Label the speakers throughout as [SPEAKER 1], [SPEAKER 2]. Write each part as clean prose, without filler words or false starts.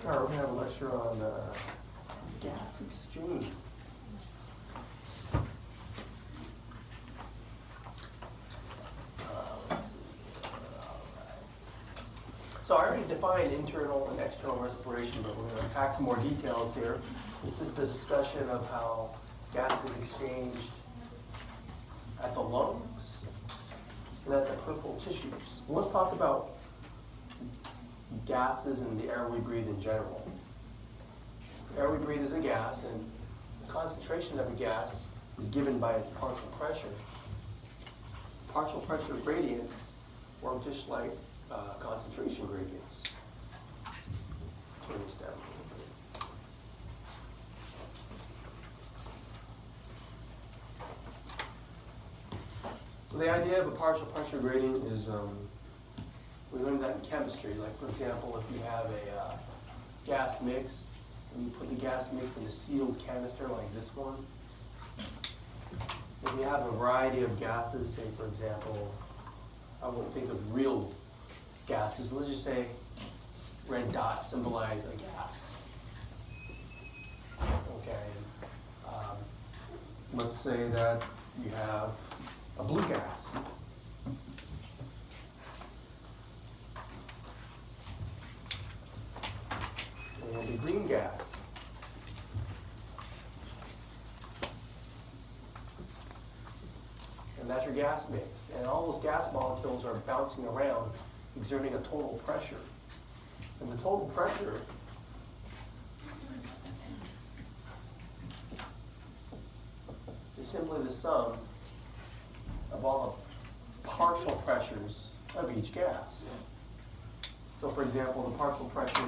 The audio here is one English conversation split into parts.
[SPEAKER 1] All right, we're going to have a lecture on gas exchange. Let's see. All right. So I already defined internal and external respiration, but we're going to unpack some more details here. This is the discussion of how gas is exchanged at the lungs and at the peripheral tissues. Well, let's talk about gases and the air we breathe in general. The air we breathe is a gas, and the concentration of a gas is given by its partial pressure. Partial pressure gradients work just like concentration gradients. Turn this down a little bit. So the idea of a partial pressure gradient is we learned that in chemistry. Like, for example, if you have a gas mix, and you put the gas mix in a sealed canister like this one, if you have a variety of gases, say, for example, I won't think of real gases. Let's just say red dots symbolize a gas. Okay. Let's say that you have a blue gas. And a green gas. And that's your gas mix. And all those gas molecules are bouncing around, exerting a total pressure. And the total pressure is simply the sum of all the partial pressures of each gas. So, for example, the partial pressure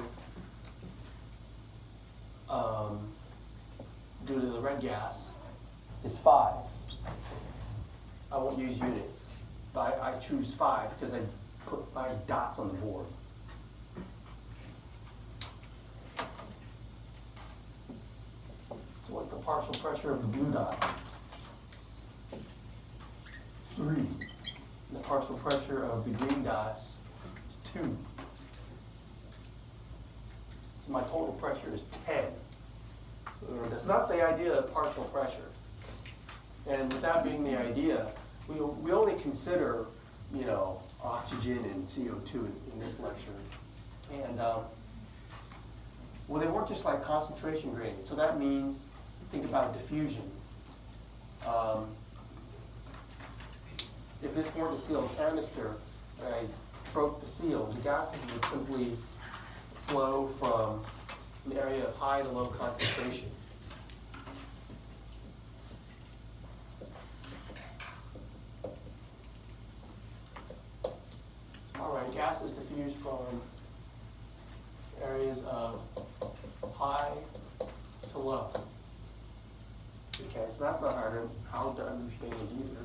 [SPEAKER 1] due to the red gas is 5. I won't use units, but I choose 5 because I put 5 dots on the board. So what's the partial pressure of the blue dots? 3. And the partial pressure of the green dots is 2. So my total pressure is 10. That's not the idea of partial pressure. And with that being the idea, we only consider, oxygen and CO2 in this lecture. And, well, they work just like concentration gradients. So that means, think about diffusion. If this weren't a sealed canister and I broke the seal, the gases would simply flow from an area of high to low concentration. All right, gases diffuse from areas of high to low. Okay, so that's not hard to understand either.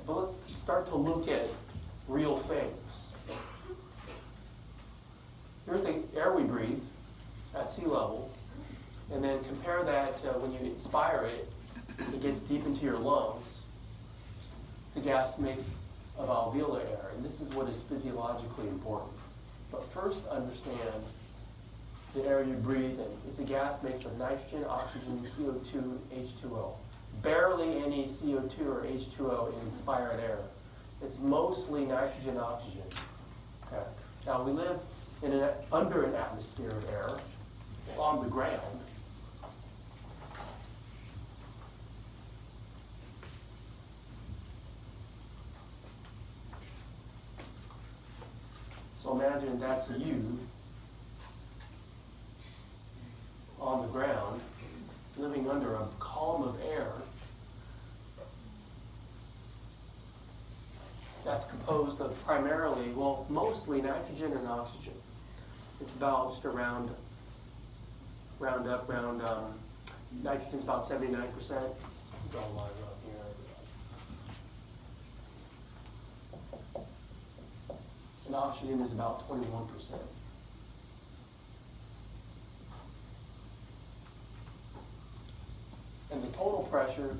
[SPEAKER 1] But let's start to look at real things. Here's the air we breathe at sea level, and then compare that when you inspire it, it gets deep into your lungs. The gas makes of alveolar air, and this is what is physiologically important. But first understand the air you breathe in. It's a gas mix of nitrogen, oxygen, CO2, and H2O. Barely any CO2 or H2O in inspired air. It's mostly nitrogen, oxygen. Okay. Now we live under an atmosphere of air, on the ground. So imagine that's you on the ground, living under a column of air that's composed of primarily, well, mostly nitrogen and oxygen. It's about just around nitrogen's about 79%. Draw a line up here. And oxygen is about 21%. And the total pressure,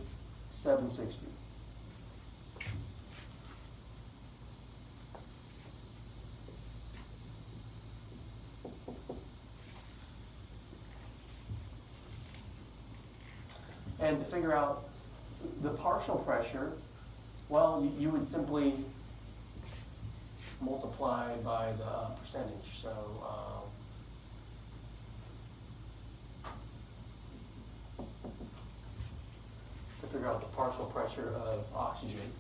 [SPEAKER 1] 760. And to figure out the partial pressure, well, you would simply multiply by the percentage. So to figure out the partial pressure of oxygen,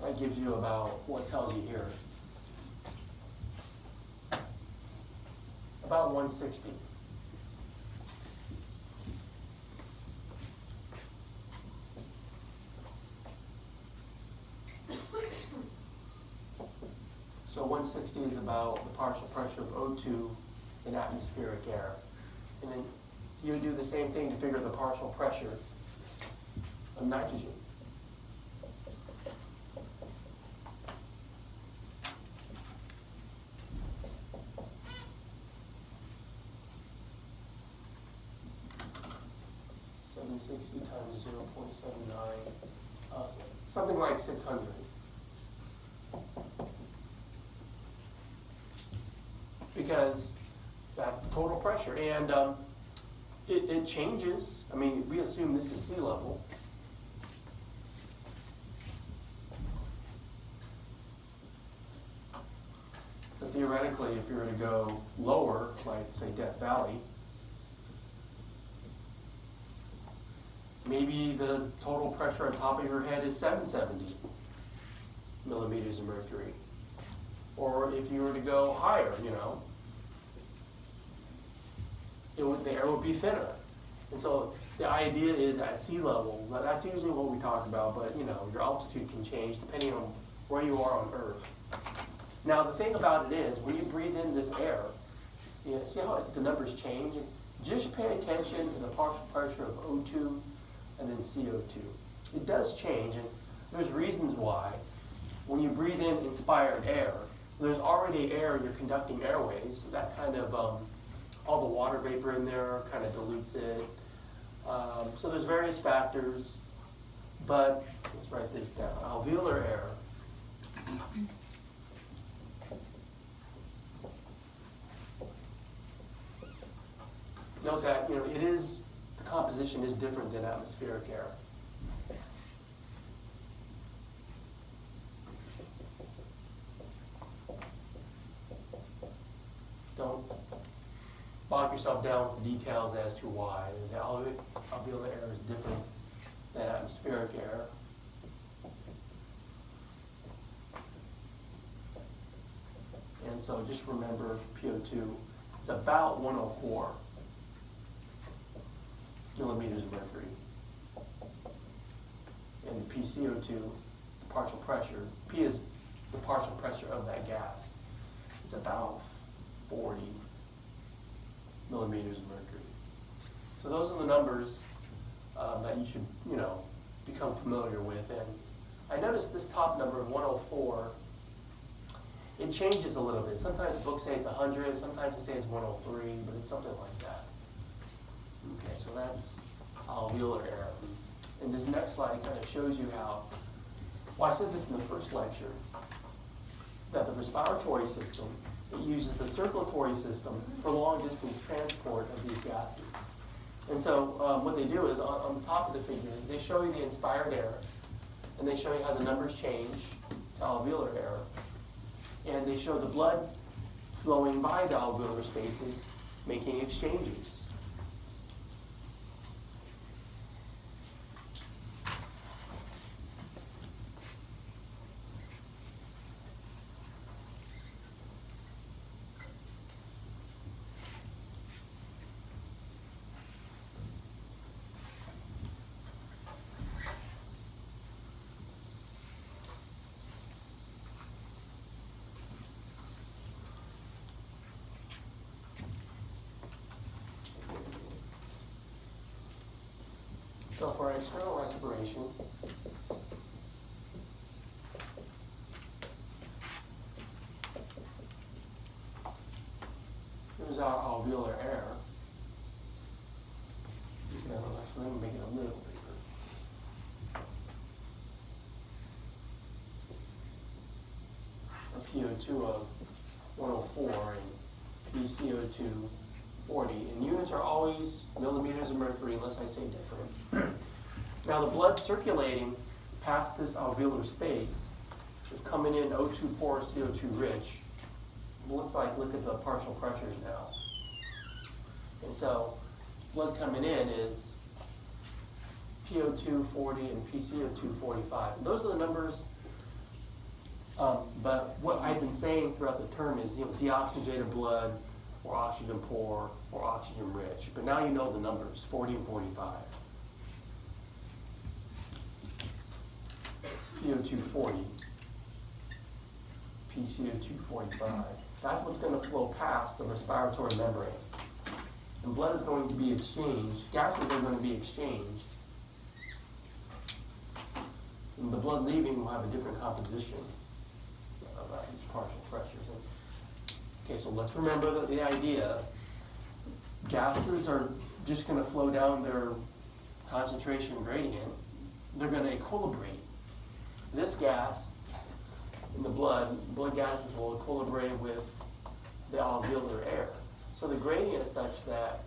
[SPEAKER 1] that gives you about, what tells you here? About 160. So 160 is about the partial pressure of O2 in atmospheric air. And then you would do the same thing to figure the partial pressure of nitrogen. .60 times 0.79, something like 600. Because that's the total pressure, and it changes. I mean, we assume this is sea level. But theoretically, if you were to go lower, like say Death Valley, maybe the total pressure on top of your head is 770 millimeters of mercury. Or if you were to go higher, you know, the air would be thinner. And so the idea is at sea level, that's usually what we talk about, but you know, your altitude can change depending on where you are on Earth. Now the thing about it is, when you breathe in this air, you know, see how the numbers change? Just pay attention to the partial pressure of O2 and then CO2. It does change, and there's reasons why. When you breathe in inspired air, there's already air in your conducting airways, so that kind of, all the water vapor in there kind of dilutes it. So there's various factors, but let's write this down. Alveolar air. Note that, you know, the composition is different than atmospheric air. Don't bog yourself down with the details as to why. The alveolar air is different than atmospheric air. And so just remember PO2 is about 104 millimeters of mercury. And the PCO2, the partial pressure, P is the partial pressure of that gas. It's about 40 millimeters of mercury. So those are the numbers that you should, you know, become familiar with. And I noticed this top number of 104, it changes a little bit. Sometimes books say it's 100, sometimes they say it's 103, but it's something like that. Okay, so that's alveolar air. And this next slide kind of shows you how, well, I said this in the first lecture, that the respiratory system, it uses the circulatory system for long distance transport of these gases. And so what they do is on the top of the figure, they show you the inspired air, and they show you how the numbers change to alveolar air, and they show the blood flowing by the alveolar spaces, making exchanges. So for external respiration, here's our alveolar air. Actually, let me make it a little bigger. CO2 of 104 and PCO2 40. And units are always millimeters of mercury unless I say different. Now the blood circulating past this alveolar space is coming in O2 poor, CO2 rich. Well, let's look at the partial pressures now. And so blood coming in is PO2 40 and PCO2 45. And those are the numbers, but what I've been saying throughout the term is, deoxygenated blood, or oxygen poor, or oxygen rich. But now you know the numbers, 40 and 45. PO2 40, PCO2 45. That's what's going to flow past the respiratory membrane. And blood is going to be exchanged, gases are going to be exchanged. And the blood leaving will have a different composition of these partial pressures. Okay, so let's remember the idea. Gases are just going to flow down their concentration gradient. They're going to equilibrate. This gas in the blood gases will equilibrate with the alveolar air. So the gradient is such that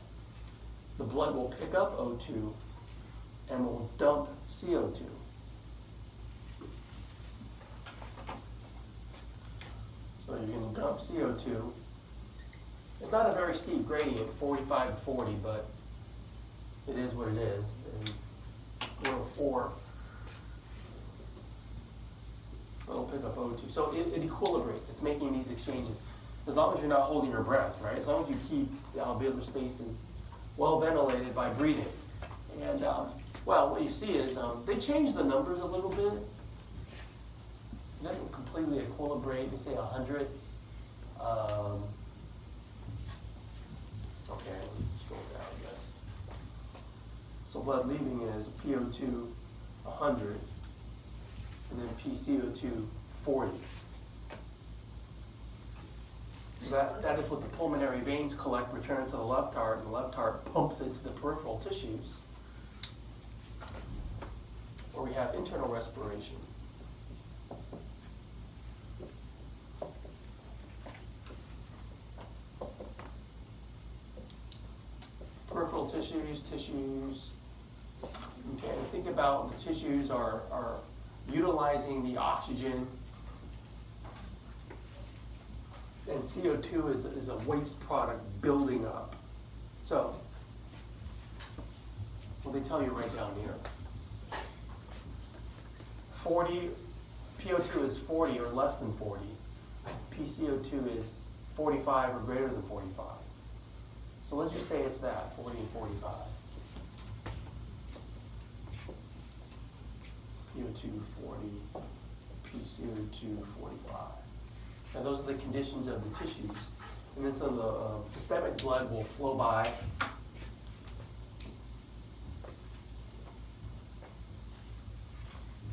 [SPEAKER 1] the blood will pick up O2 and will dump CO2. So you're going to dump CO2. It's not a very steep gradient, 45 to 40, but it is what it is. And 104, it'll pick up O2. So it equilibrates. It's making these exchanges. As long as you're not holding your breath, right? As long as you keep the alveolar spaces well ventilated by breathing. And, well, what you see is they change the numbers a little bit. It doesn't completely equilibrate. They say 100. Okay, let me scroll down, guys. So blood leaving is PO2 100, and then PCO2 40. So that is what the pulmonary veins collect, return it to the left heart, and the left heart pumps it to the peripheral tissues, where we have internal respiration. Peripheral tissues. Okay, think about the tissues are utilizing the oxygen, and CO2 is a waste product building up. So, well, they tell you right down here. 40, PO2 is 40 or less than 40. PCO2 is 45 or greater than 45. So let's just say it's that, 40 and 45. PO2 40, PCO2 45. And those are the conditions of the tissues. And then some of the systemic blood will flow by.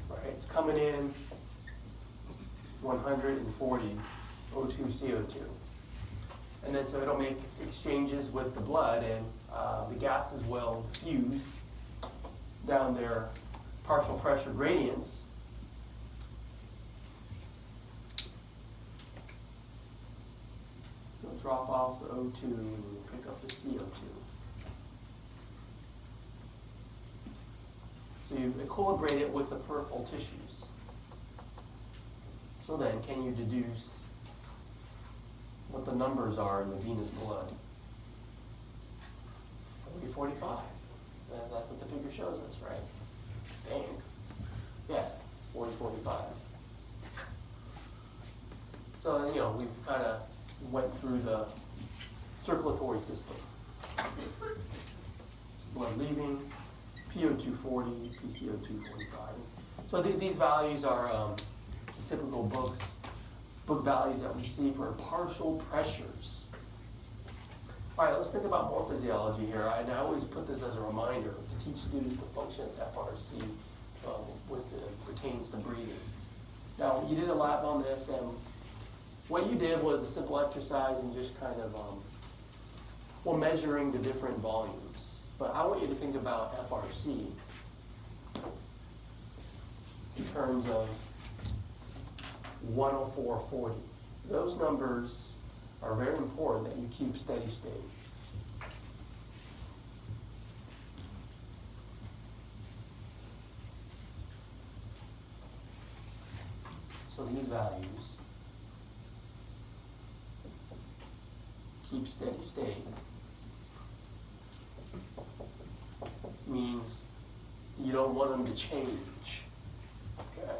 [SPEAKER 1] Right, it's coming in 140 O2 CO2. And then so it'll make exchanges with the blood, and the gases will fuse down their partial pressure gradients. It'll drop off the O2 and pick up the CO2. So you equilibrate it with the peripheral tissues. So then, can you deduce what the numbers are in the venous blood? 40, 45. That's what the figure shows us, right? Dang. Yeah, 40, 45. So, we've kind of went through the circulatory system. Blood leaving, PO2 40, PCO2 45. So these values are typical book values that we see for partial pressures. All right, let's think about more physiology here. And I always put this as a reminder to teach students the function of FRC when it pertains to breathing. Now, you did a lab on this, and what you did was a simple exercise and just kind of, measuring the different volumes. But I want you to think about FRC in terms of 104.40. those numbers are very important that you keep steady state. So these values keep steady state means you don't want them to change. Okay?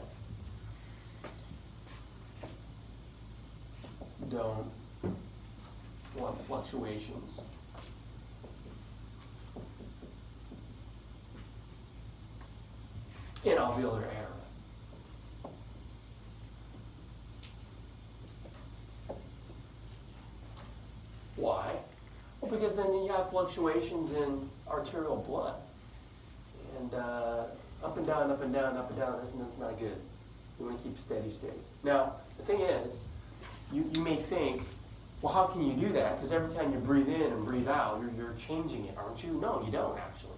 [SPEAKER 1] Don't want fluctuations. In alveolar error. Why? Well, because then you have fluctuations in arterial blood. And up and down, up and down, up and down, that's not good. You want to keep a steady state. Now, the thing is, you may think, well, how can you do that? Because every time you breathe in and breathe out, you're changing it, aren't you? No, you don't actually.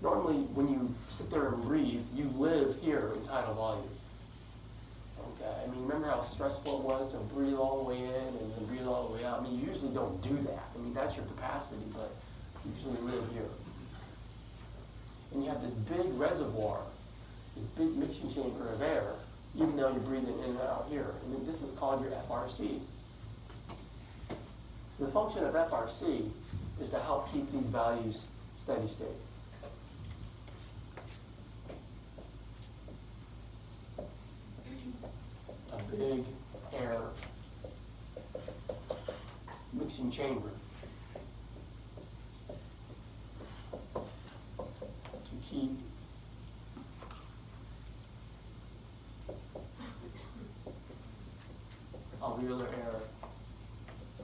[SPEAKER 1] Normally, when you sit there and breathe, you live here in tidal volume. Okay, I mean, remember how stressful it was to breathe all the way in and then breathe all the way out? I mean, you usually don't do that. I mean, that's your capacity, but you usually live here. And you have this big reservoir, this big mixing chamber of air, even though you're breathing in and out here. And then this is called your FRC. The function of FRC is to help keep these values steady state. A big air mixing chamber to keep alveolar air,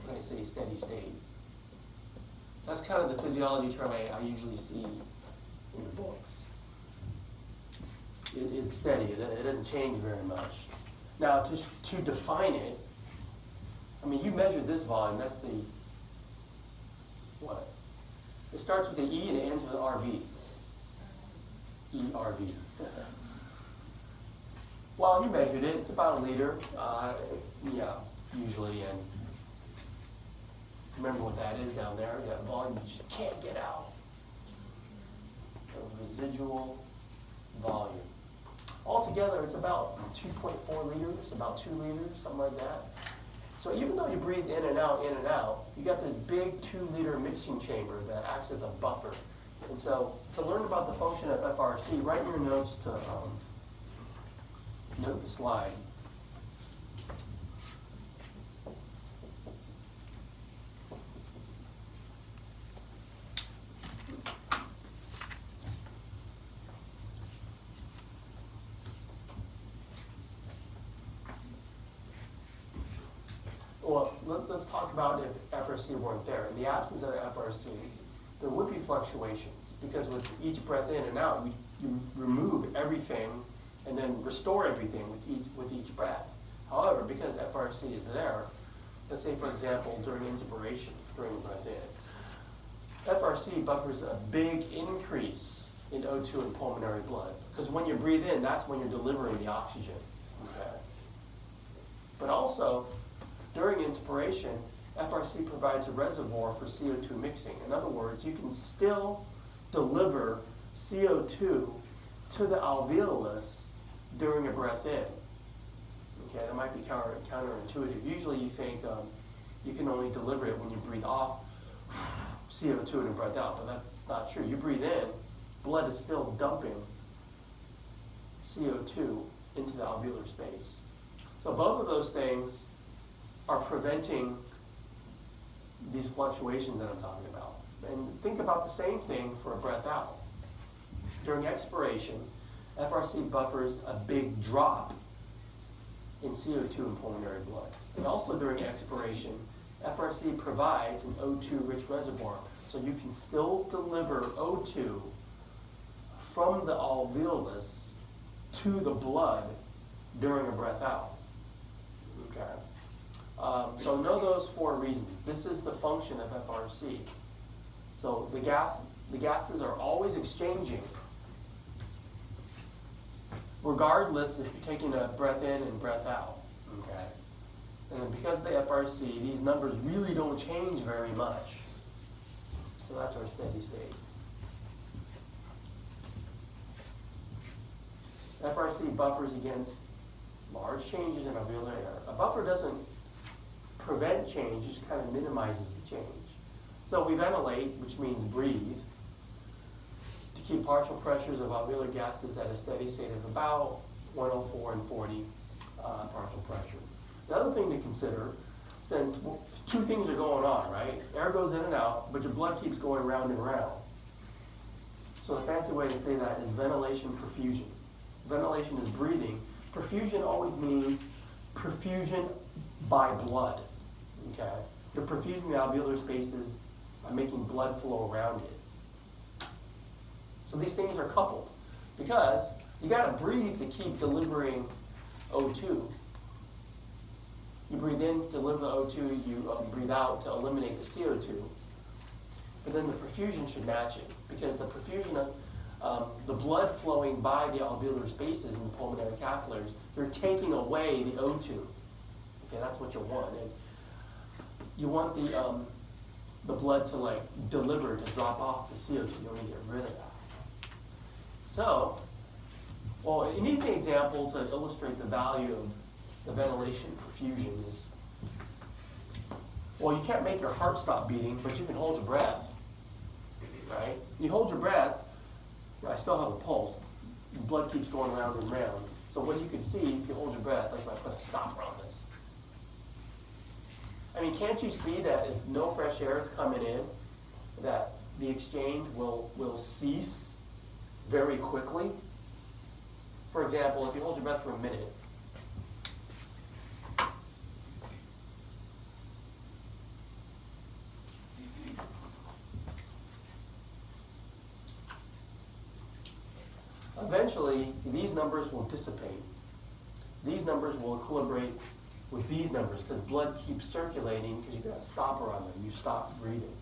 [SPEAKER 1] when I say steady state. That's kind of the physiology term I usually see in the books. It's steady, it doesn't change very much. Now, to define it, I mean, you measure this volume, that's the, what? It starts with the E and it ends with RV. ERV. Well, you measured it, it's about a liter, yeah, usually, and remember what that is down there, that volume you just can't get out. The residual volume. Altogether, it's about 2.4 liters, about 2 liters, something like that. So even though you breathe in and out, you got this big 2-liter mixing chamber that acts as a buffer. And so to learn about the function of FRC, write in your notes to note the slide. Well, let's talk about if FRC weren't there. In the absence of FRC, there would be fluctuations because with each breath in and out, you remove everything and then restore everything with each breath. However, because FRC is there, let's say, for example, during inspiration, during the breath in, FRC buffers a big increase in O2 and pulmonary blood. Because when you breathe in, that's when you're delivering the oxygen. Okay? But also, during inspiration, FRC provides a reservoir for CO2 mixing. In other words, you can still deliver CO2 to the alveolus during a breath in. Okay, that might be counterintuitive. Usually you think you can only deliver it when you breathe off CO2 and breath out, but that's not true. You breathe in, blood is still dumping CO2 into the alveolar space. So both of those things are preventing these fluctuations that I'm talking about. And think about the same thing for a breath out. During expiration, FRC buffers a big drop in CO2 in pulmonary blood. And also during expiration, FRC provides an O2-rich reservoir, so you can still deliver O2 from the alveolus to the blood during a breath out. Okay. So know those 4 reasons. This is the function of FRC. So the gases are always exchanging, regardless if you're taking a breath in and breath out. Okay? And then because of the FRC, these numbers really don't change very much. So that's our steady state. FRC buffers against large changes in alveolar air. A buffer doesn't prevent change, it just kind of minimizes the change. So we ventilate, which means breathe, to keep partial pressures of alveolar gases at a steady state of about 104 and 40 partial pressure. The other thing to consider, since two things are going on, right? Air goes in and out, but your blood keeps going round and round. So the fancy way to say that is ventilation perfusion. Ventilation is breathing. Perfusion always means perfusion by blood. Okay? You're perfusing the alveolar spaces by making blood flow around it. So these things are coupled because you got to breathe to keep delivering O2. You breathe in, deliver the O2, you breathe out to eliminate the CO2. But then the perfusion should match it because the perfusion of the blood flowing by the alveolar spaces in the pulmonary capillaries, you're taking away the O2. Okay, that's what you want. And you want the blood to like deliver, to drop off the CO2. You don't need to get rid of that. So, well, an easy example to illustrate the value of the ventilation perfusion is, well, you can't make your heart stop beating, but you can hold your breath, right? You hold your breath, I still have a pulse, the blood keeps going round and round. So what you can see, if you hold your breath, like if I put a stopper on this. I mean, can't you see that if no fresh air is coming in, that the exchange will cease very quickly? For example, if you hold your breath for a minute, eventually, these numbers will dissipate. These numbers will equilibrate with these numbers because blood keeps circulating because you've got a stopper on them. You stop breathing.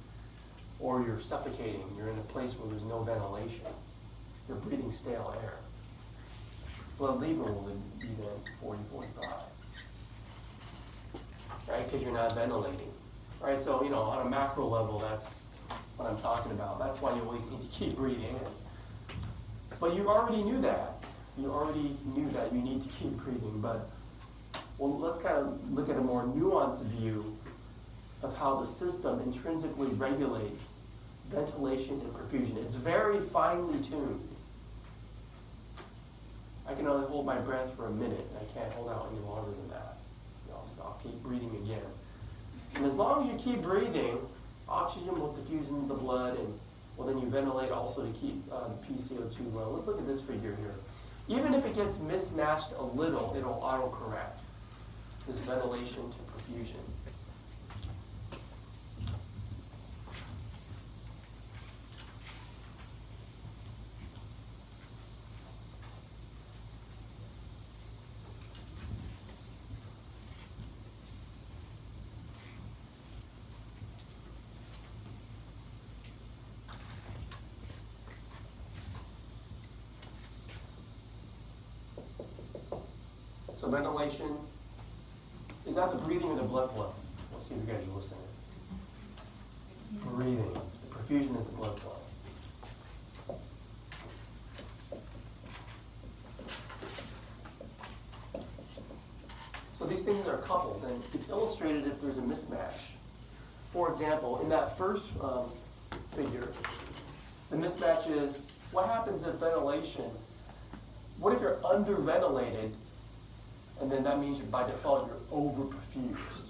[SPEAKER 1] Or you're suffocating. You're in a place where there's no ventilation. You're breathing stale air. Blood leaving will be then 40, 45. Right? Because you're not ventilating. Right? So, you know, on a macro level, that's what I'm talking about. That's why you always need to keep breathing in. But you already knew that. You already knew that you need to keep breathing. But, well, let's kind of look at a more nuanced view of how the system intrinsically regulates ventilation and perfusion. It's very finely tuned. I can only hold my breath for a minute. I can't hold out any longer than that. I'll keep breathing again. And as long as you keep breathing, oxygen will diffuse into the blood, and well, then you ventilate also to keep the PCO2 low. Let's look at this figure here. Even if it gets mismatched a little, it'll autocorrect this ventilation to perfusion. So ventilation, is that the breathing or the blood flow? Let's see if you guys are listening. Breathing. The perfusion is the blood flow. So these things are coupled, and it's illustrated if there's a mismatch. For example, in that first figure, the mismatch is, what happens if ventilation, what if you're underventilated? And then that means by default you're overperfused.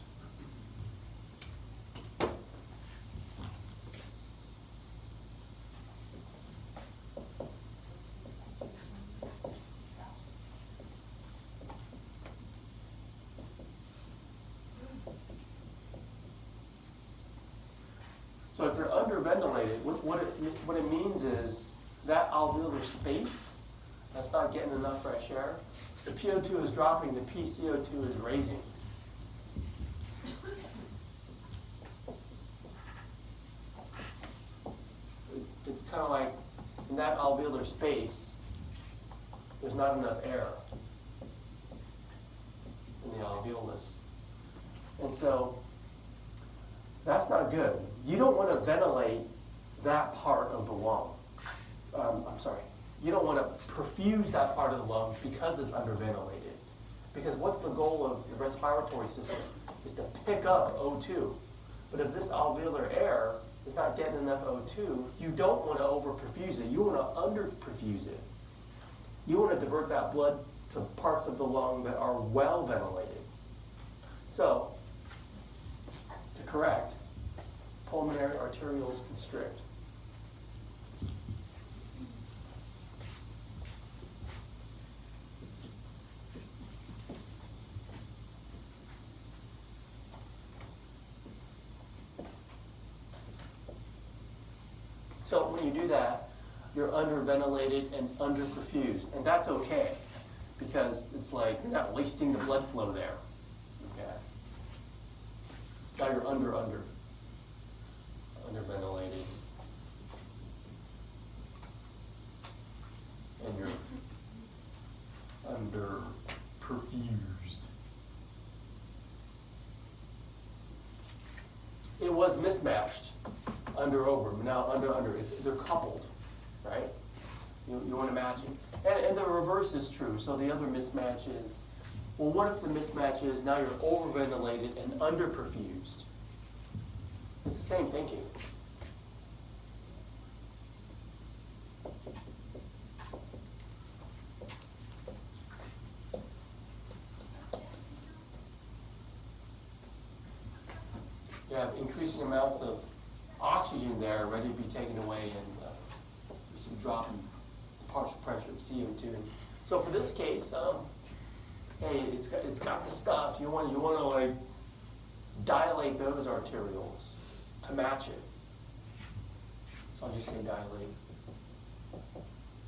[SPEAKER 1] So if you're underventilated, what it means is that alveolar space that's not getting enough fresh air, the PO2 is dropping, the PCO2 is raising. It's kind of like in that alveolar space, there's not enough air. And the alveolus. And so that's not good. You don't want to ventilate that part of the lung. You don't want to perfuse that part of the lung because it's underventilated. Because what's the goal of the respiratory system? Is to pick up O2. But if this alveolar air is not getting enough O2, you don't want to overperfuse it. You want to underperfuse it. You want to divert that blood to parts of the lung that are well ventilated. So, to correct, pulmonary arterioles constrict. So when you do that, you're underventilated and underperfused, and that's okay, because it's like you're not wasting the blood flow there. Okay. Now you're underventilated, and you're underperfused. It was mismatched. Under, over, now under, they're coupled, right? You want to match it. And the reverse is true, so the other mismatch is, well, what if the mismatch is now you're overventilated and underperfused? It's the same thinking. You have increasing amounts of oxygen there ready to be taken away, and some drop in partial pressure of CO2. And so for this case, hey, it's got the stuff. You want to like dilate those arterioles to match it. So I'll just say dilate,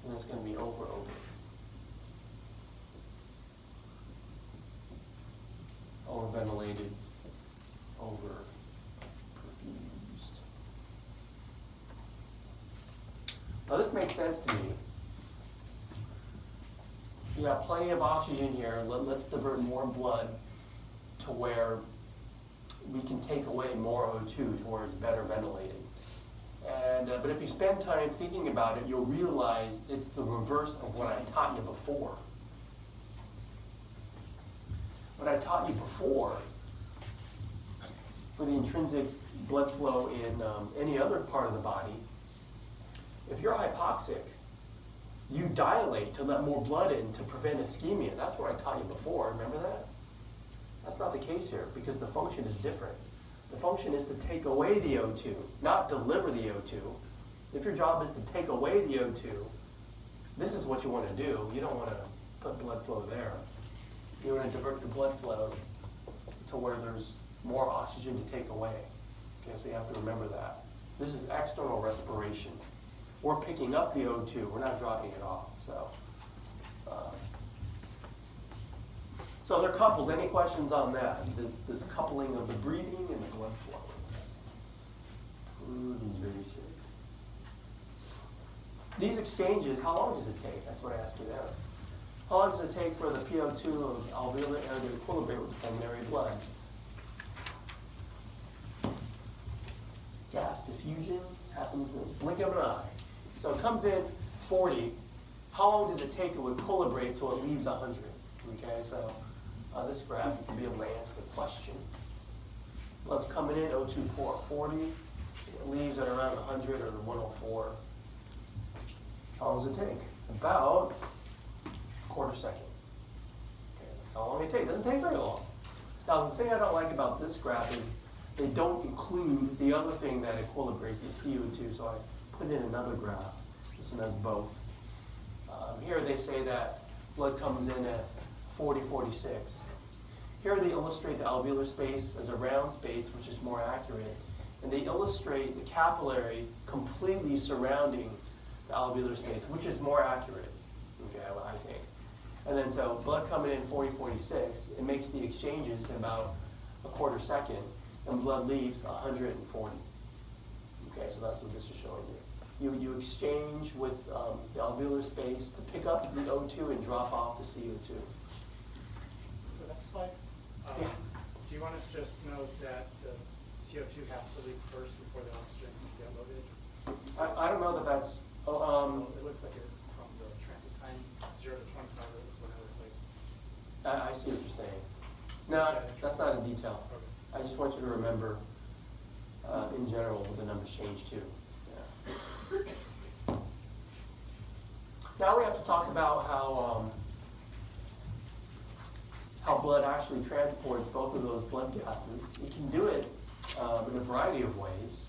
[SPEAKER 1] and it's going to be over. Overventilated, over. Now this makes sense to me. You got plenty of oxygen here. Let's divert more blood to where we can take away more O2 to where it's better ventilated. And but if you spend time thinking about it, you'll realize it's the reverse of what I taught you before. What I taught you before for the intrinsic blood flow in any other part of the body. If you're hypoxic, you dilate to let more blood in to prevent ischemia. That's what I taught you before. Remember that? That's not the case here because the function is different. The function is to take away the O2, not deliver the O2. If your job is to take away the O2, this is what you want to do. You don't want to put blood flow there. You want to divert the blood flow to where there's more oxygen to take away. Okay, so you have to remember that. This is external respiration. We're picking up the O2, we're not dropping it off. So they're coupled. Any questions on that? This coupling of the breathing and the blood flow. That's pretty basic. These exchanges, how long does it take? That's what I asked you there. How long does it take for the PO2 of alveolar air to equilibrate with the pulmonary blood? Gas diffusion happens in the blink of an eye. So it comes in 40. How long does it take to equilibrate so it leaves 100? Okay, so this graph, you can be able to answer the question. Blood's coming in, O2 port 40. It leaves at around 100 or 104. How long does it take? About a quarter second. Okay, that's how long it takes. It doesn't take very long. Now, the thing I don't like about this graph is they don't include the other thing that equilibrates, the CO2, so I put in another graph. This one has both. Here they say that blood comes in at 40, 46. Here they illustrate the alveolar space as a round space, which is more accurate. And they illustrate the capillary completely surrounding the alveolar space, which is more accurate, okay, I think. And then so blood coming in 40, 46, it makes the exchanges in about a quarter second, and blood leaves 140. Okay, so that's what this is showing you. You exchange with the alveolar space to pick up the O2 and drop off the CO2.
[SPEAKER 2] The next slide. you want us to just note that the CO2 has to leave first before the oxygen can get loaded?
[SPEAKER 1] I don't know that that's,
[SPEAKER 2] Well, it looks like it from the transit time 0 to 25. Is what it looks like.
[SPEAKER 1] I see what you're saying. No, that's not in detail.
[SPEAKER 2] Okay.
[SPEAKER 1] I just want you to remember, in general, the numbers change too. Yeah. Now we have to talk about how blood actually transports both of those blood gases. It can do it in a variety of ways.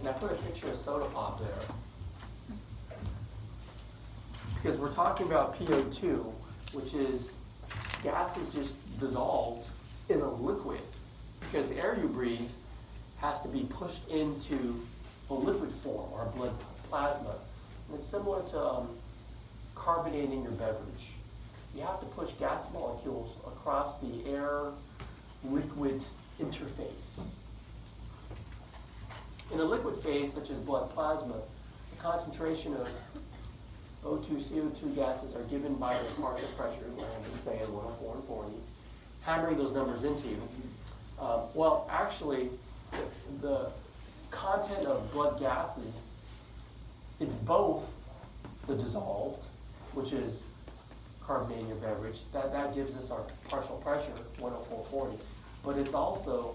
[SPEAKER 1] And I put a picture of soda pop there. Because we're talking about PO2, which is gases just dissolved in a liquid. Because the air you breathe has to be pushed into a liquid form, or blood plasma. And it's similar to carbonating your beverage. You have to push gas molecules across the air-liquid interface. In a liquid phase, such as blood plasma, the concentration of O2, CO2 gases are given by the partial pressure, like I've been saying, 104 and 40, hammering those numbers into you. Well, actually, the content of blood gases, it's both the dissolved, which is carbonating your beverage, that gives us our partial pressure, 104/40, but it's also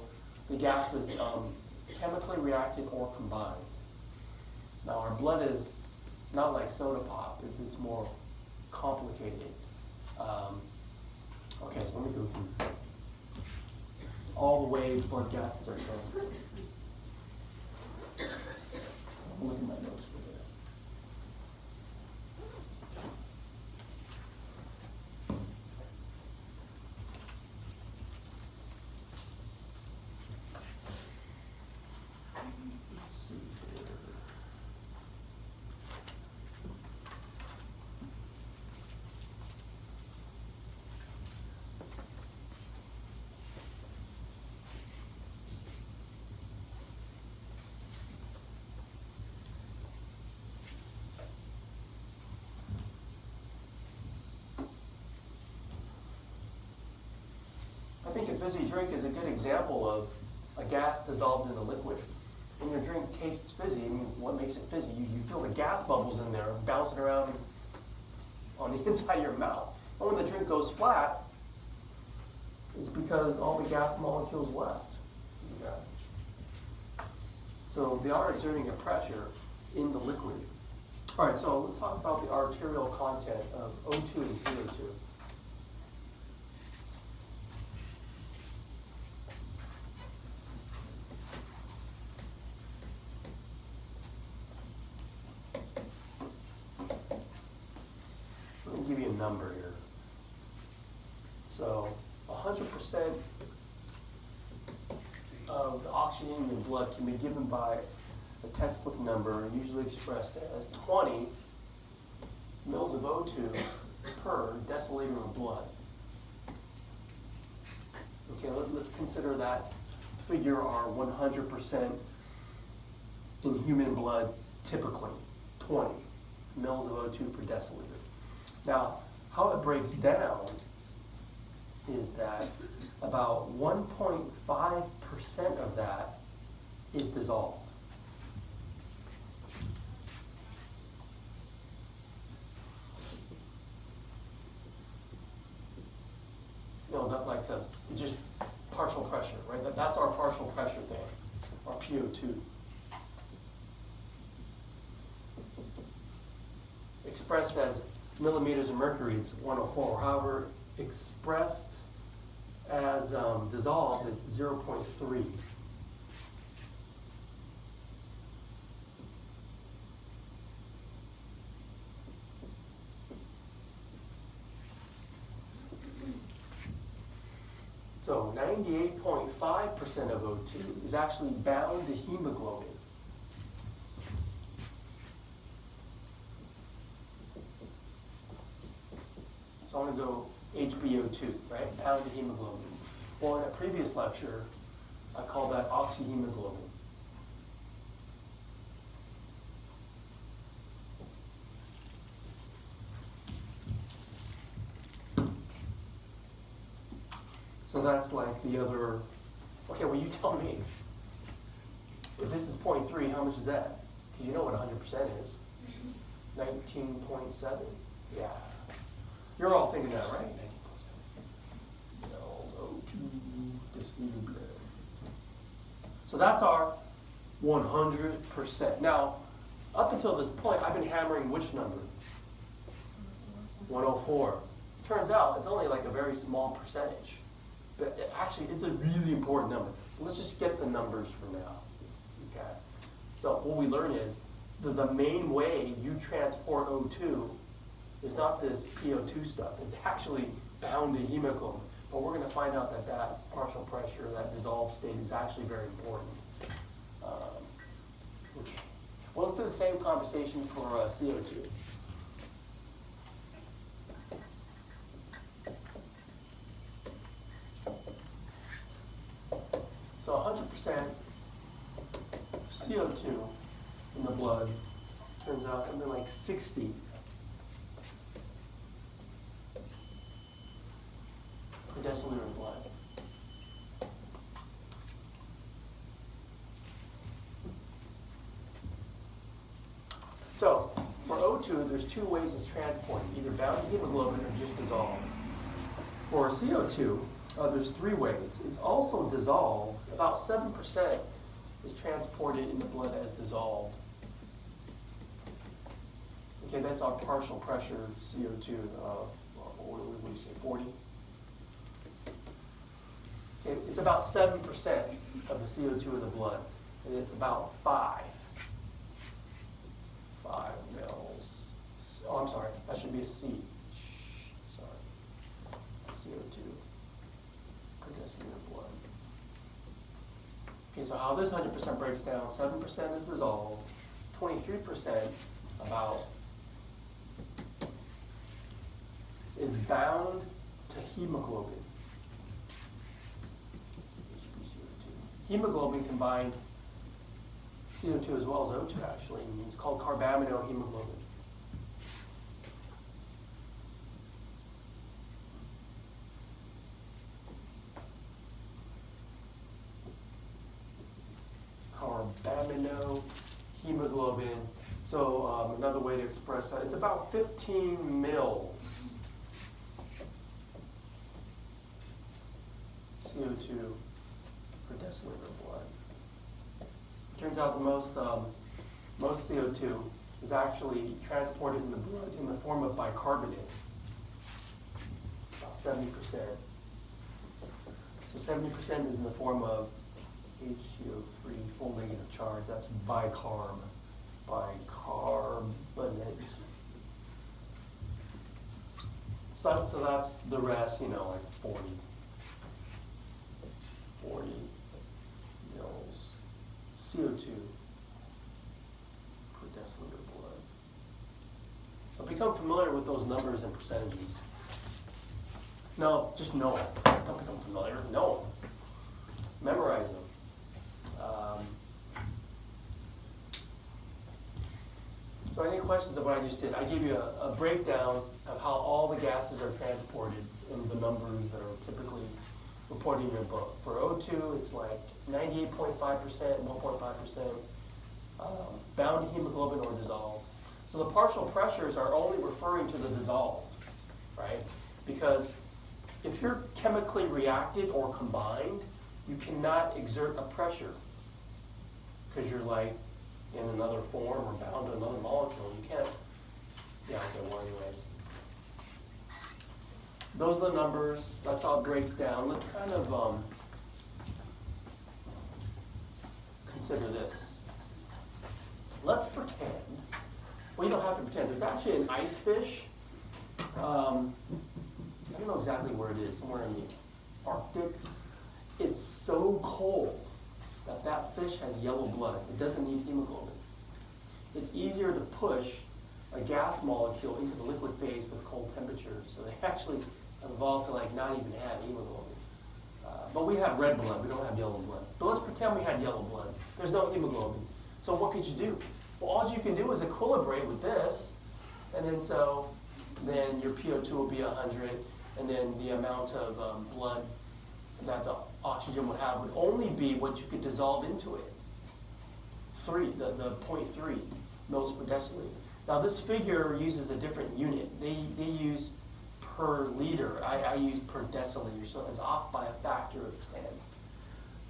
[SPEAKER 1] the gases chemically reacting or combined. Now our blood is not like soda pop, it's more complicated. Okay, so let me go through all the ways blood gases are transported. I'll look at my notes for this. Let's see here. I think a fizzy drink is a good example of a gas dissolved in a liquid. When your drink tastes fizzy, I mean, what makes it fizzy? You feel the gas bubbles in there bouncing around on the inside of your mouth. And when the drink goes flat, it's because all the gas molecules left. Okay. So they are exerting a pressure in the liquid. All right, so let's talk about the arterial content of O2 and CO2. Let me give you a number here. So 100% of the oxygen in your blood can be given by a textbook number, usually expressed as 20 mils of O2 per deciliter of blood. Okay, let's consider that figure our 100% in human blood, typically 20 mils of O2 per deciliter. Now, how it breaks down is that about 1.5% of that is dissolved. No, not like just partial pressure, right? That's our partial pressure thing, our PO2. Expressed as millimeters of mercury, it's 104. However, expressed as dissolved, it's 0.3. So 98.5% of O2 is actually bound to hemoglobin. So I'm going to go HbO2, right? Bound to hemoglobin. Well, in a previous lecture, I called that oxyhemoglobin. So that's like the other, okay, well you tell me. If this is 0.3, how much is that? Because you know what 100% is. 19.7? Yeah. You're all thinking that, right? 19.7. No, O2, diluted blood. So that's our 100%. Now, up until this point, I've been hammering which number? 104. Turns out it's only like a very small percentage. But actually, it's a really important number. Let's just get the numbers for now. Okay. So what we learn is the main way you transport O2 is not this PO2 stuff. It's actually bound to hemoglobin. But we're going to find out that that partial pressure, that dissolved state, is actually very important. Okay. Well, let's do the same conversation for CO2. So 100% CO2 in the blood turns out something like 60 per deciliter of blood. So for O2, there's two ways it's transported, either bound to hemoglobin or just dissolved. For CO2, there's three ways. It's also dissolved. About 7% is transported in the blood as dissolved. Okay, that's our partial pressure CO2. What would you say, 40? Okay, it's about 7% of the CO2 of the blood, and it's about 5 mils. Oh, I'm sorry, that should be a C. Sorry, CO2 per deciliter of blood. Okay, so how this 100% breaks down, 7% is dissolved, 23% about is bound to hemoglobin. Hemoglobin combined CO2 as well as O2 actually. It's called carbaminohemoglobin. Carbaminohemoglobin. So another way to express that, it's about 15 mils CO2 per deciliter of blood. Turns out the most CO2 is actually transported in the blood in the form of bicarbonate, about 70%. So 70% is in the form of HCO3, full negative charge. That's bicarbonate. So that's the rest, you know, like 40 mils CO2 per deciliter of blood. So become familiar with those numbers and percentages. No, just know it. Don't become familiar. Know them. Memorize them. So any questions of what I just did? I gave you a breakdown of how all the gases are transported in the numbers that are typically reported in your book. For O2, it's like 98.5%, 1.5% bound to hemoglobin or dissolved. So the partial pressures are only referring to the dissolved, right? Because if you're chemically reacted or combined, you cannot exert a pressure because you're like in another form or bound to another molecule. You can't. Yeah, okay, well anyways. Those are the numbers. That's how it breaks down. Let's kind of consider this. Let's pretend. Well, you don't have to pretend. There's actually an ice fish. I don't know exactly where it is. Somewhere in the Arctic. It's so cold that that fish has yellow blood. It doesn't need hemoglobin. It's easier to push a gas molecule into the liquid phase with cold temperatures. So they actually have evolved to like not even have hemoglobin. But we have red blood. We don't have yellow blood. But let's pretend we had yellow blood. There's no hemoglobin. So what could you do? Well, all you can do is equilibrate with this. And then your PO2 will be 100. And then the amount of blood that the oxygen would have would only be what you could dissolve into it. The 0.3 mils per deciliter. Now this figure uses a different unit. They use per liter. I use per deciliter, so it's off by a factor of 10.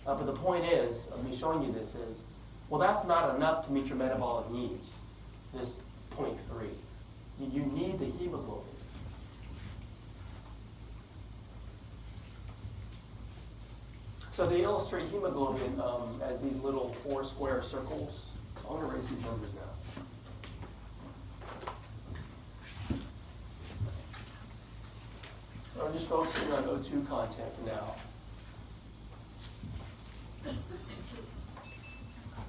[SPEAKER 1] But the point is, of me showing you this is, well, that's not enough to meet your metabolic needs, this 0.3. You need the hemoglobin. So they illustrate hemoglobin as these little 4 square circles. I want to erase these numbers now. So I'm just focusing on O2 content for now.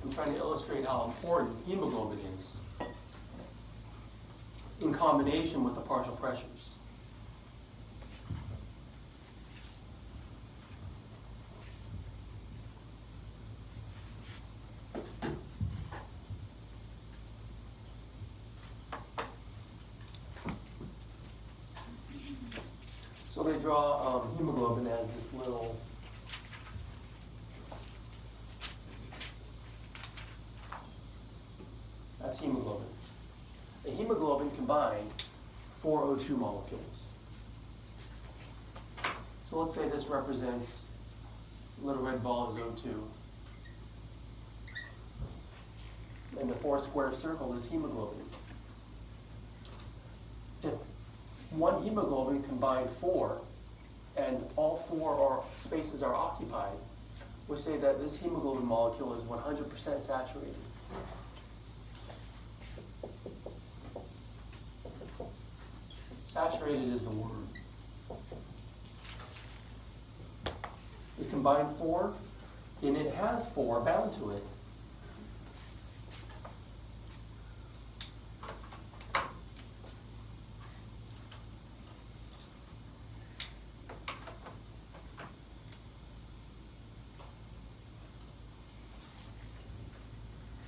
[SPEAKER 1] I'm trying to illustrate how important hemoglobin is in combination with the partial pressures. So they draw hemoglobin as this little that's hemoglobin. The hemoglobin combined 4 O2 molecules. So let's say this represents little red ball is O2. And the 4 square circle is hemoglobin. If one hemoglobin combined 4 and all 4 spaces are occupied, we say that this hemoglobin molecule is 100% saturated. Saturated is the word. You combine 4, and it has 4 bound to it.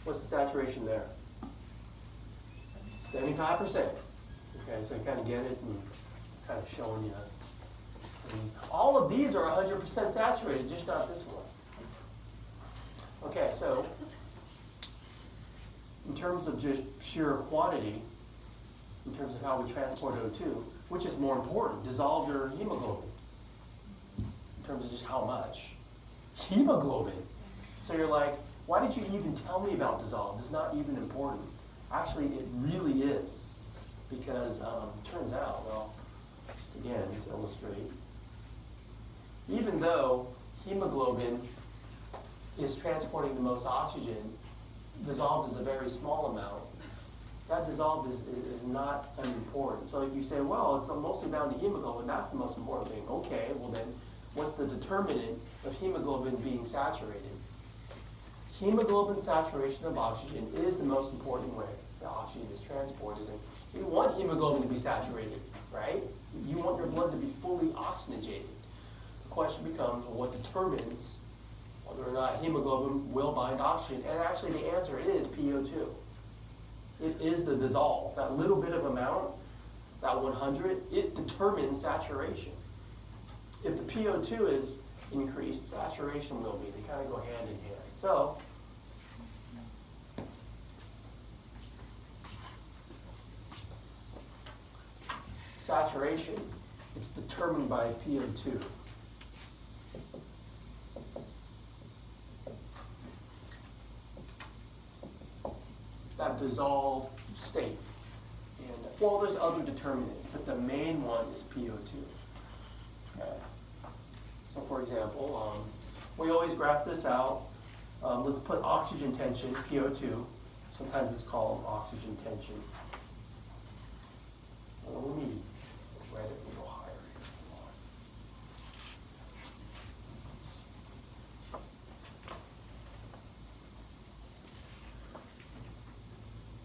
[SPEAKER 1] What's the saturation there? 75%. Okay, so you kind of get it and kind of showing you. All of these are 100% saturated, just not this one. Okay, so in terms of just sheer quantity, in terms of how we transport O2, which is more important, dissolved or hemoglobin? In terms of just how much? Hemoglobin. So you're like, why did you even tell me about dissolved? It's not even important. Actually, it really is. Because it turns out, well, just again to illustrate, even though hemoglobin is transporting the most oxygen, dissolved is a very small amount. That dissolved is not unimportant. So if you say, well, it's mostly bound to hemoglobin, that's the most important thing. Okay, well then, what's the determinant of hemoglobin being saturated? Hemoglobin saturation of oxygen is the most important way the oxygen is transported. And you want hemoglobin to be saturated, right? You want your blood to be fully oxygenated. The question becomes, well, what determines whether or not hemoglobin will bind oxygen? And actually the answer is PO2. It is the dissolve. That little bit of amount, that 100, it determines saturation. If the PO2 is increased, saturation will be. They kind of go hand in hand. So, saturation, it's determined by PO2. That dissolved state. And, well, there's other determinants, but the main one is PO2. Okay. So for example, we always graph this out. Let's put oxygen tension, PO2. Sometimes it's called oxygen tension. Well, let me write it a little higher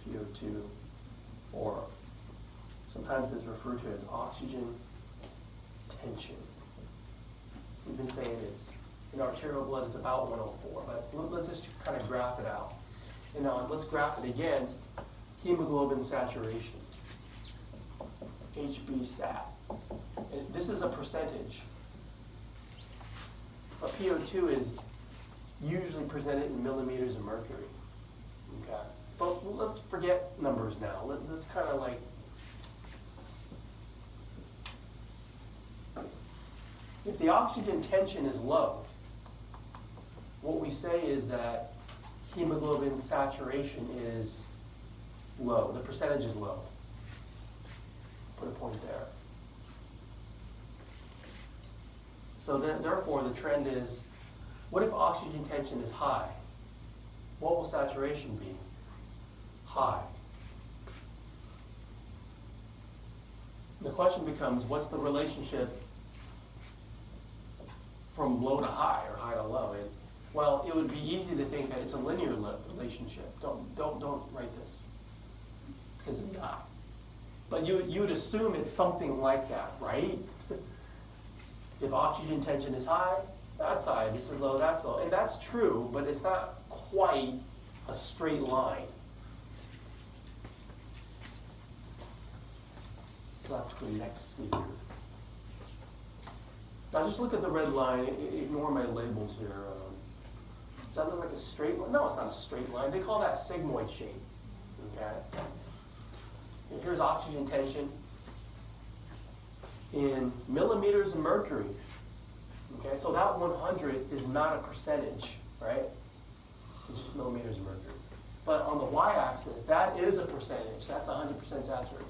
[SPEAKER 1] here. PO2, or sometimes it's referred to as oxygen tension. We've been saying it's in arterial blood is about 104, but let's just kind of graph it out. And let's graph it against hemoglobin saturation, HB sat. And this is a percentage. but PO2 is usually presented in millimeters of mercury. Okay, but let's forget numbers now. Let's kind of like, if the oxygen tension is low, what we say is that hemoglobin saturation is low. The percentage is low. Put a point there. So therefore, the trend is, what if oxygen tension is high? What will saturation be? High. The question becomes, what's the relationship from low to high or high to low? And, well, it would be easy to think that it's a linear relationship. Don't write this, because it's not. But you would assume it's something like that, right? If oxygen tension is high, that's high. This is low, that's low. And that's true, but it's not quite a straight line. So that's the next figure. Now just look at the red line. Ignore my labels here. Does that look like a straight line? No, it's not a straight line. They call that sigmoid shape. Okay. And here's oxygen tension in millimeters of mercury. Okay, so that 100 is not a percentage, right? It's just millimeters of mercury. But on the y-axis, that is a percentage. That's 100% saturated.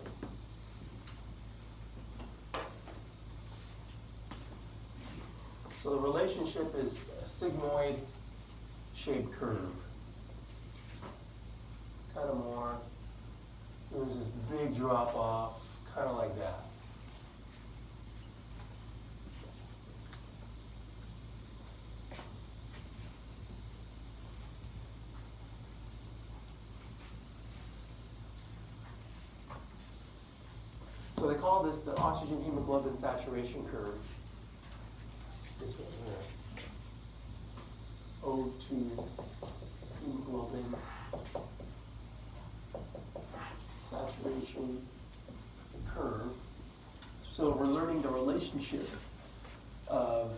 [SPEAKER 1] So the relationship is a sigmoid shaped curve. Kind of more, there's this big drop off, kind of like that. So they call this the oxygen hemoglobin saturation curve. This one here. O2 hemoglobin saturation curve. So we're learning the relationship of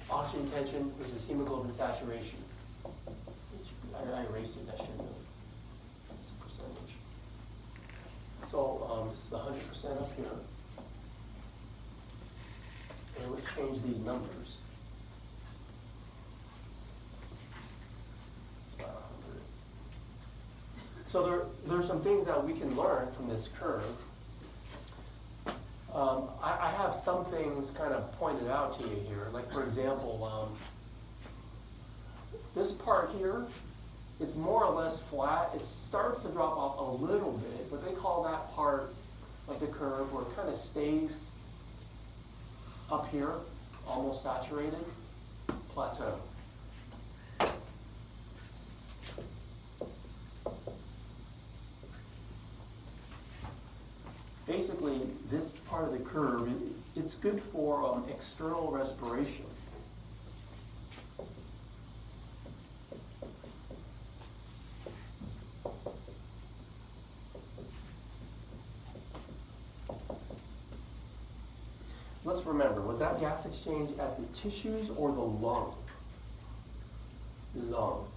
[SPEAKER 1] oxygen tension versus hemoglobin saturation. I erased it, I shouldn't have. It's a percentage. So this is 100% up here. And let's change these numbers. It's about 100. So there's some things that we can learn from this curve. I have some things kind of pointed out to you here. Like for example, this part here, it's more or less flat. It starts to drop off a little bit, but they call that part of the curve where it kind of stays up here, almost saturated, plateau. Basically, this part of the curve, it's good for external respiration. Let's remember, was that gas exchange at the tissues or the lung? Lung.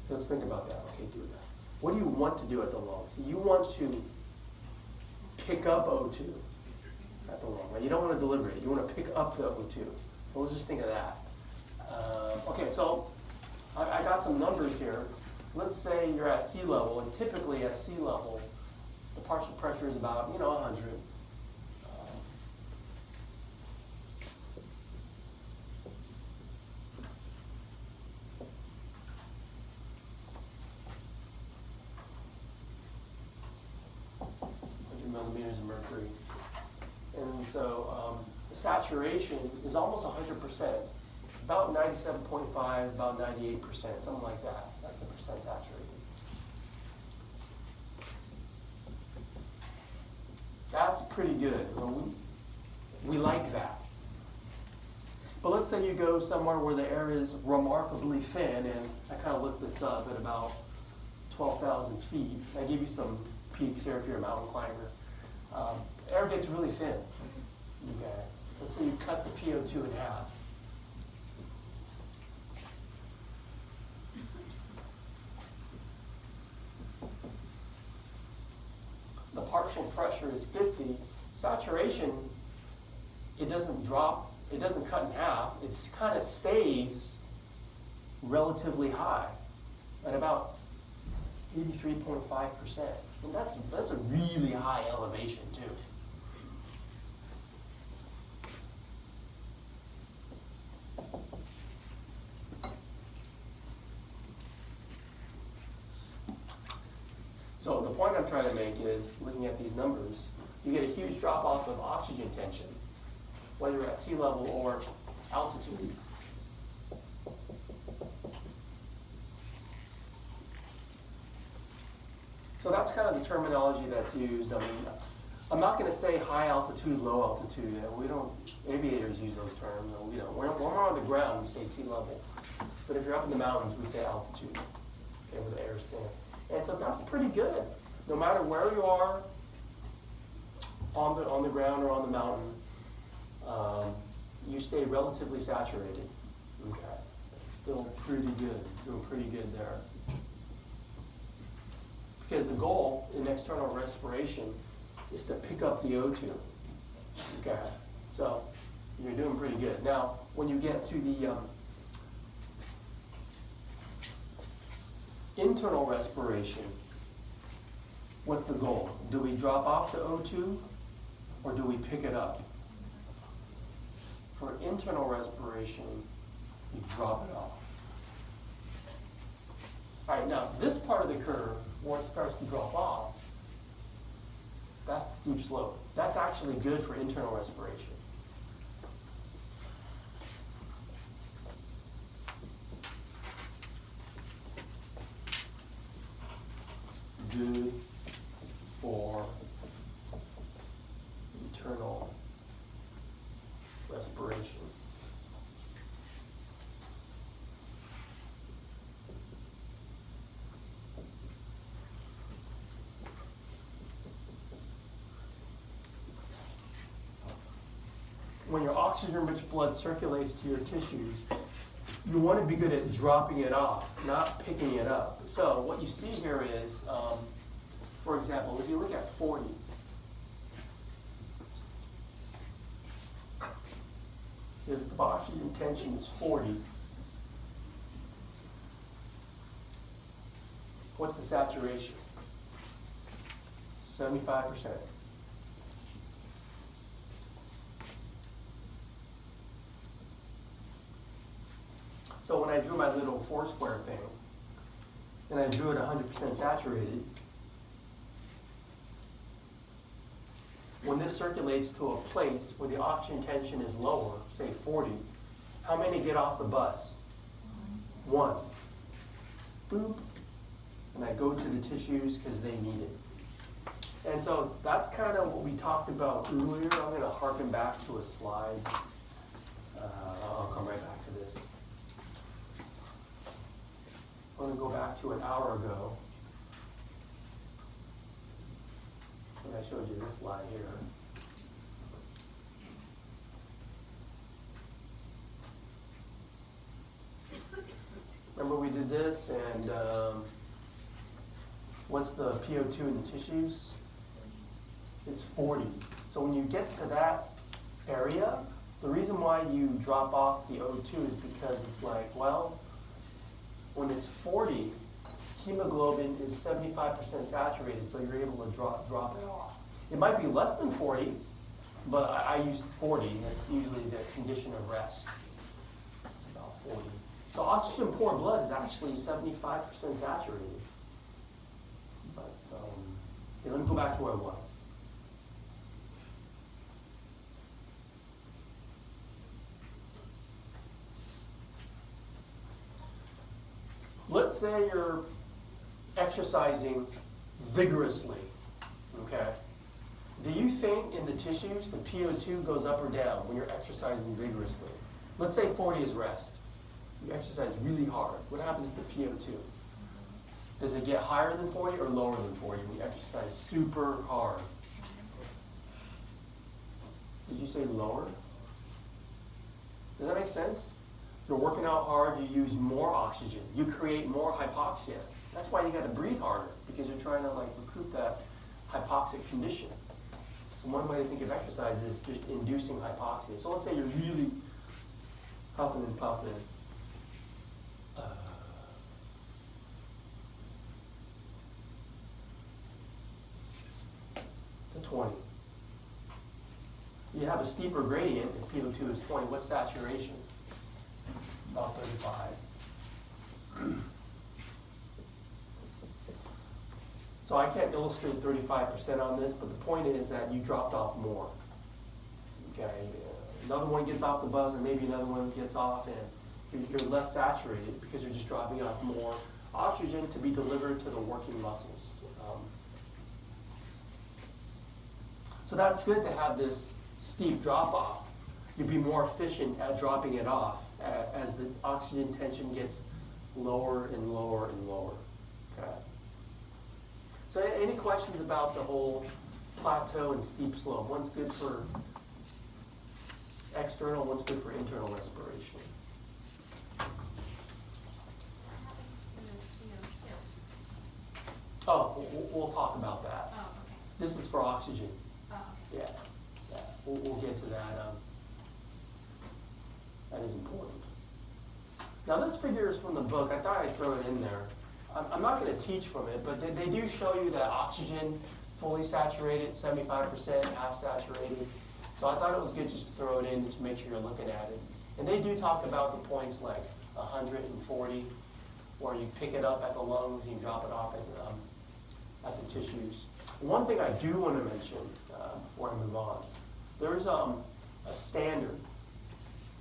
[SPEAKER 1] Let's think about that. Okay, do that. What do you want to do at the lung? So you want to pick up O2 at the lung, right? You don't want to deliver it. You want to pick up the O2. Well, let's just think of that. Okay, so I got some numbers here. Let's say you're at sea level, and typically at sea level, the partial pressure is about, 100. Millimeters of mercury. And so the saturation is almost 100%, about 97.5, about 98%, something like that. That's the percent saturated. That's pretty good. Well, we like that. But let's say you go somewhere where the air is remarkably thin, and I kind of looked this up at about 12,000 feet. I give you some peaks here if you're a mountain climber. Air gets really thin. Okay. Let's say you cut the PO2 in half. The partial pressure is 50. Saturation, it doesn't drop, it doesn't cut in half. It kind of stays relatively high at about 83.5%. And that's a really high elevation too. So the point I'm trying to make is, looking at these numbers, you get a huge drop off of oxygen tension, whether you're at sea level or altitude. So that's kind of the terminology that's used. I mean, I'm not going to say high altitude, low altitude. We don't, aviators use those terms. We don't. When we're on the ground, we say sea level. But if you're up in the mountains, we say altitude, okay, where the air is thin. And so that's pretty good. No matter where you are, on the ground or on the mountain, you stay relatively saturated. Okay, it's still pretty good. Doing pretty good there. Because the goal in external respiration is to pick up the O2. Okay, so you're doing pretty good. Now, when you get to the internal respiration, what's the goal? Do we drop off the O2 or do we pick it up? For internal respiration, you drop it off. All right, now this part of the curve, where it starts to drop off, that's the steep slope. That's actually good for internal respiration. Good for internal respiration. When your oxygen-rich blood circulates to your tissues, you want to be good at dropping it off, not picking it up. So what you see here is, for example, if you look at 40, if the oxygen tension is 40, what's the saturation? 75%. So when I drew my little four-square thing, and I drew it 100% saturated, when this circulates to a place where the oxygen tension is lower, say 40, how many get off the bus? One. Boop. And I go to the tissues because they need it. And so that's kind of what we talked about earlier. I'm going to harken back to a slide. I'll come right back to this. I'm going to go back to an hour ago. And I showed you this slide here. Remember we did this, and what's the PO2 in the tissues? It's 40. So when you get to that area, the reason why you drop off the O2 is because it's like, well, when it's 40, hemoglobin is 75% saturated, so you're able to drop it off. It might be less than 40, but I use 40. That's usually the condition of rest. It's about 40. So oxygen-poor blood is actually 75% saturated. But okay, let me go back to where I was. Let's say you're exercising vigorously, okay? Do you think in the tissues the PO2 goes up or down when you're exercising vigorously? Let's say 40 is rest. You exercise really hard. What happens to the PO2? Does it get higher than 40 or lower than 40 when you exercise super hard? Did you say lower? Does that make sense? You're working out hard, you use more oxygen, you create more hypoxia. That's why you got to breathe harder, because you're trying to like recruit that hypoxic condition. So one way to think of exercise is just inducing hypoxia. So let's say you're really puffing and puffing. To 20. You have a steeper gradient if PO2 is 20. What's saturation? About 35. So I can't illustrate 35% on this, but the point is that you dropped off more. Okay, another one gets off the bus, and maybe another one gets off, and you're less saturated because you're just dropping off more oxygen to be delivered to the working muscles. So that's good to have this steep drop off. You'd be more efficient at dropping it off as the oxygen tension gets lower and lower and lower. Okay. So any questions about the whole plateau and steep slope? One's good for external, one's good for internal respiration. Oh, we'll talk about that.
[SPEAKER 3] Oh, okay.
[SPEAKER 1] This is for oxygen.
[SPEAKER 3] Oh, okay.
[SPEAKER 1] Yeah. We'll get to that. That is important. Now this figure is from the book. I thought I'd throw it in there. I'm not going to teach from it, but they do show you that oxygen fully saturated, 75%, half saturated. So I thought it was good just to throw it in to make sure you're looking at it. And they do talk about the points like 140, where you pick it up at the lungs and you drop it off at the tissues. One thing I do want to mention before I move on, there's a standard.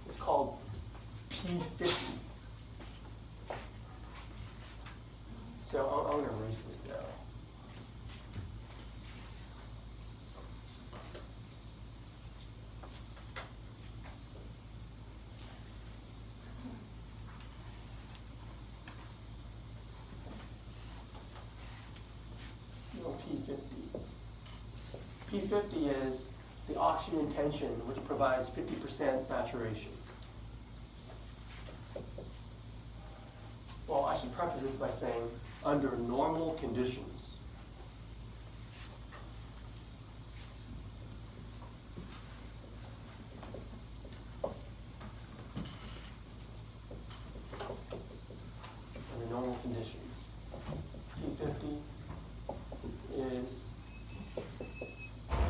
[SPEAKER 1] It's called P50. So I'm going to erase this now. P50 is the oxygen tension, which provides 50% saturation. Well, I should preface this by saying, under normal conditions, P50 is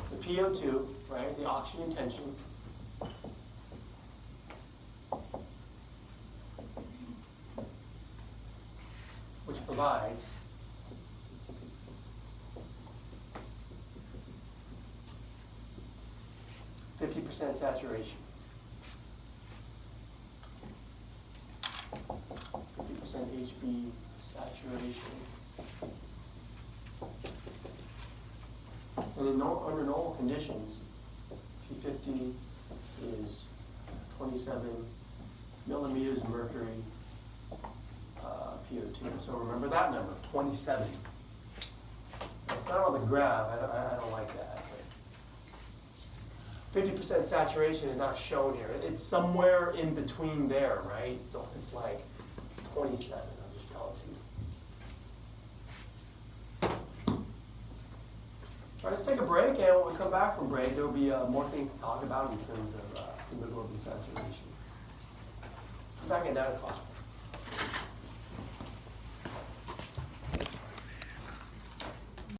[SPEAKER 1] the PO2, right, the oxygen tension, which provides 50% saturation. 50% HB saturation. And under normal conditions, P50 is 27 millimeters of mercury PO2. So remember that number, 27. It's not on the graph. I don't like that. 50% saturation is not shown here. It's somewhere in between there, right? So it's like 27. I'll just tell it to you. All right, let's take a break, and when we come back from break, there will be more things to talk about in terms of hemoglobin saturation. Come back at 9 o'clock.